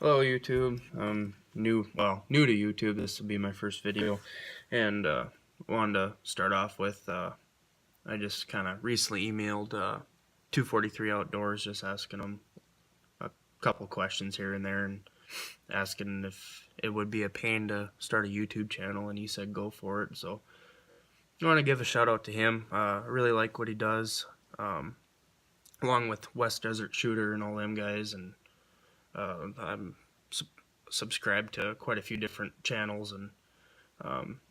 Hello YouTube. New to YouTube. This will be my first video, and wanted to start off with I just kind of recently emailed 243 Outdoors, just asking them a couple questions here and there, and asking if it would be a pain to start a YouTube channel, and he said go for it. So I want to give a shout out to him. I really like what he does, um, along with West Desert Shooter and all them guys, and I'm subscribed to quite a few different channels, and um,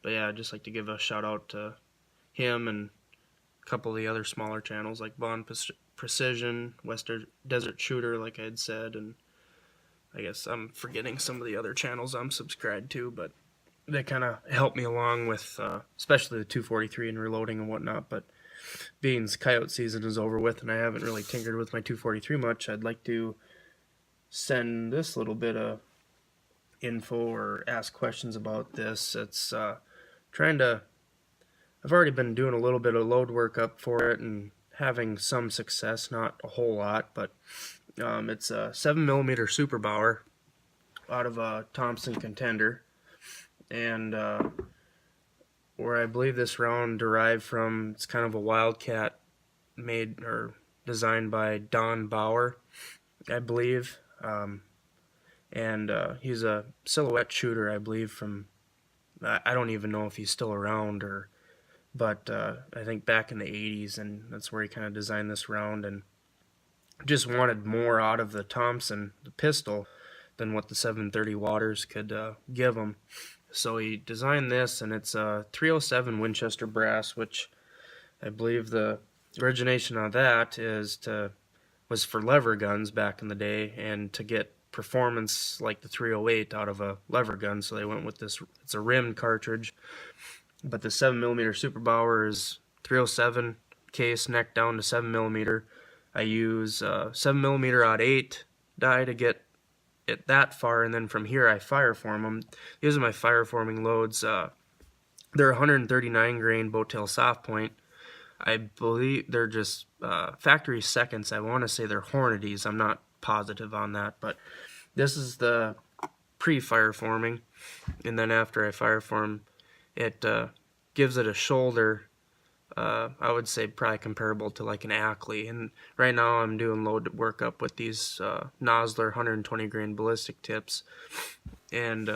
but yeah, I'd just like to give a shout out to him and a couple of the other smaller channels like Bond Precision, Western Desert Shooter, like I had said, and I guess I'm forgetting some of the other channels I'm subscribed to, but they kind of help me along with, especially the 243 and reloading and whatnot. But being coyote season is over with, and I haven't really tinkered with my 243 much, I'd like to send this little bit of info or ask questions about this. It's trying to I've already been doing a little bit of load work up for it and having some success, not a whole lot, but it's a 7mm Super Bauer out of a Thompson Contender, and where I believe this round derived from, it's kind of a Wildcat made or designed by Don Bauer, I believe, and he's a silhouette shooter, I believe, from, I don't even know if he's still around, but I think back in the 80s, and that's where he kind of designed this round, and just wanted more out of the Thompson, the pistol, than what the 730 Waters could give him. So he designed this, and it's a 307 Winchester brass, which I believe the origination of that was for lever guns back in the day, and to get performance like the 308 out of a lever gun, so they went with this. It's a rimmed cartridge, but the 7mm Super Bauer is 307 case, neck down to 7mm. I use 7mm odd 8 die to get it that far, and then from here I fireform them. These are my fireforming loads. They're 139 grain Bowtail soft point. I believe they're just factory seconds. I want to say they're Hornadies. I'm not positive on that, but this is the pre-fireforming, and then after I fireform, it gives it a shoulder. I would say probably comparable to like an Ackley. And right now I'm doing load work up with these Nosler 120 grain ballistic tips, and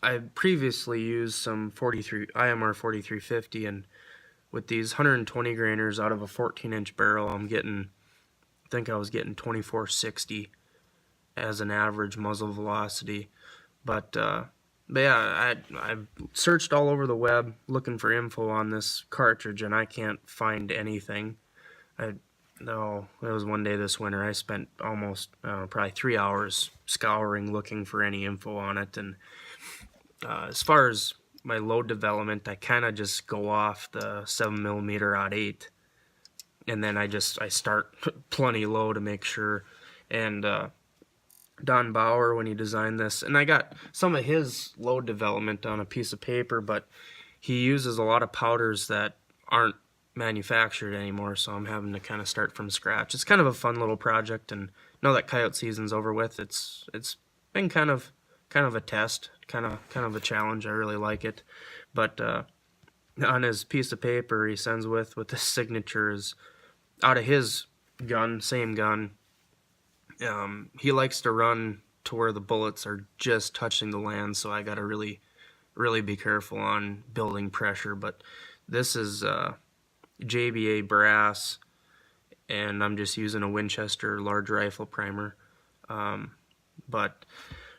I previously used some 43 IMR 4350, and with these 120 grainers out of a 14-inch barrel, I think I was getting 2460 as an average muzzle velocity. But yeah, I've searched all over the web looking for info on this cartridge, and I can't find anything. No, it was one day this winter I spent almost probably 3 hours scouring looking for any info on it. And as far as my load development, I kind of just go off the 7mm odd 8, and then I start plenty low to make sure. And Don Bauer, when he designed this, and I got some of his load development on a piece of paper, but he uses a lot of powders that aren't manufactured anymore, so I'm having to kind of start from scratch. It's kind of a fun little project, and now that coyote season's over with, it's been kind of a test, kind of a challenge. I really like it, but on his piece of paper he sends with the signatures out of his gun, same gun. He likes to run to where the bullets are just touching the land, so I gotta really be careful on building pressure. But this is JBA brass, and I'm just using a Winchester large rifle primer. But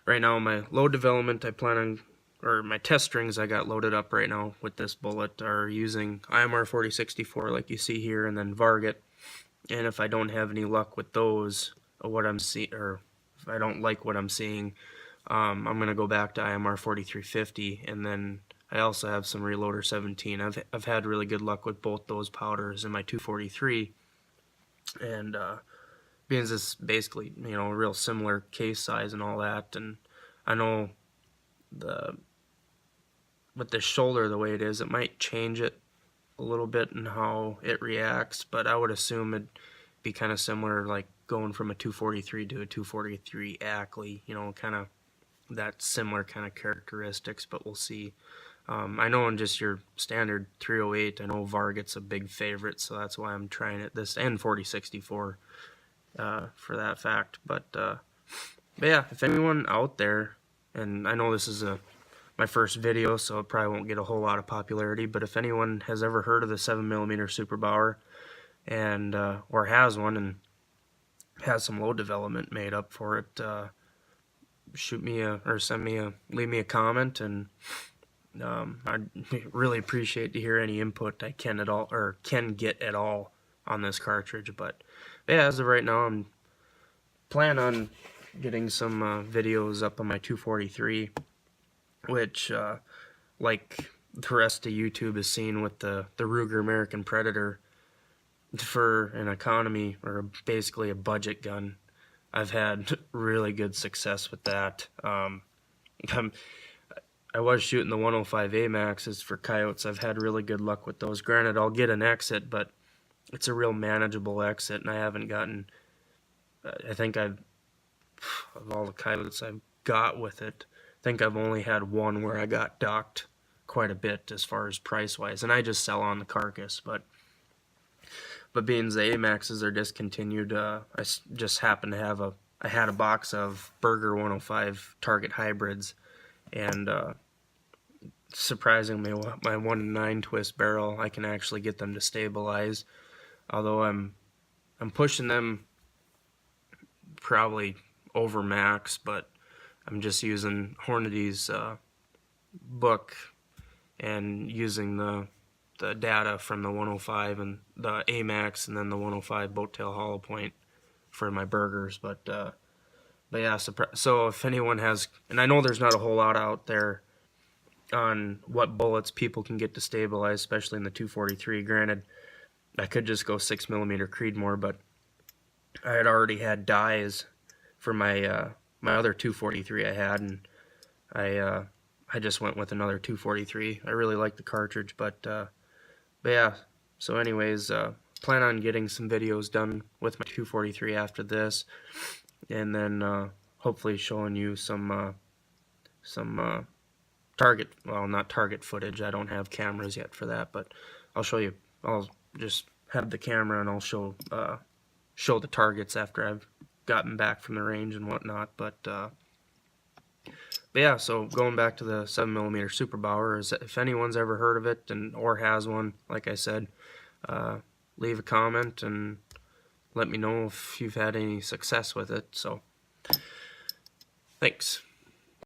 right now my load development, I plan on, or my test strings I got loaded up right now with this bullet are using IMR 4064 like you see here, and then Varget. And if I don't have any luck with those, what I'm seeing, or if I don't like what I'm seeing, I'm gonna go back to IMR 4350, and then I also have some Reloader 17. I've had really good luck with both those powders in my 243, and being this basically a real similar case size and all that, and I know with the shoulder the way it is, it might change it a little bit in how it reacts, but I would assume it'd be kind of similar, like going from a 243 to a 243 Ackley, you know, kind of that similar kind of characteristics, but we'll see. I know in just your standard 308, I know Varget's a big favorite, so that's why I'm trying it this, and 4064 for that fact. But yeah, if anyone out there, and I know this is my first video, so it probably won't get a whole lot of popularity, but if anyone has ever heard of the 7mm Super Bauer and or has one and has some load development made up for it, shoot me or leave me a comment, and I'd really appreciate to hear any input I can at all, or can get at all, on this cartridge. But yeah, as of right now, I'm planning on getting some videos up on my 243, which like the rest of YouTube is seeing with the Ruger American Predator, for an economy or basically a budget gun. I've had really good success with that. I was shooting the 105A Maxes for coyotes. I've had really good luck with those. Granted, I'll get an exit, but it's a real manageable exit, and I haven't gotten, I think of all the coyotes I've got with it, I think I've only had one where I got docked quite a bit as far as price-wise, and I just sell on the carcass. But being the AMAXs are discontinued, I just happened to have I had a box of Berger 105 Target hybrids, and surprisingly, my 1-9 twist barrel, I can actually get them to stabilize. Although I'm pushing them probably over max, but I'm just using Hornady's book and using the data from the 105 and the AMAX and then the 105 boat tail hollow point for my burgers. But yeah, so if anyone has, and I know there's not a whole lot out there on what bullets people can get to stabilize, especially in the 243. Granted, I could just go 6mm Creedmoor, but I had already had dies for my my other 243 I had, and I just went with another 243. I really like the cartridge, but yeah. So anyways, plan on getting some videos done with my 243 after this, and then hopefully showing you some target, well, not target footage. I don't have cameras yet for that, but I'll show you. I'll just have the camera and I'll show the targets after I've gotten back from the range and whatnot. But yeah, so going back to the 7mm Super Bauer, is if anyone's ever heard of it and or has one, like I said, leave a comment and let me know if you've had any success with it. So thanks.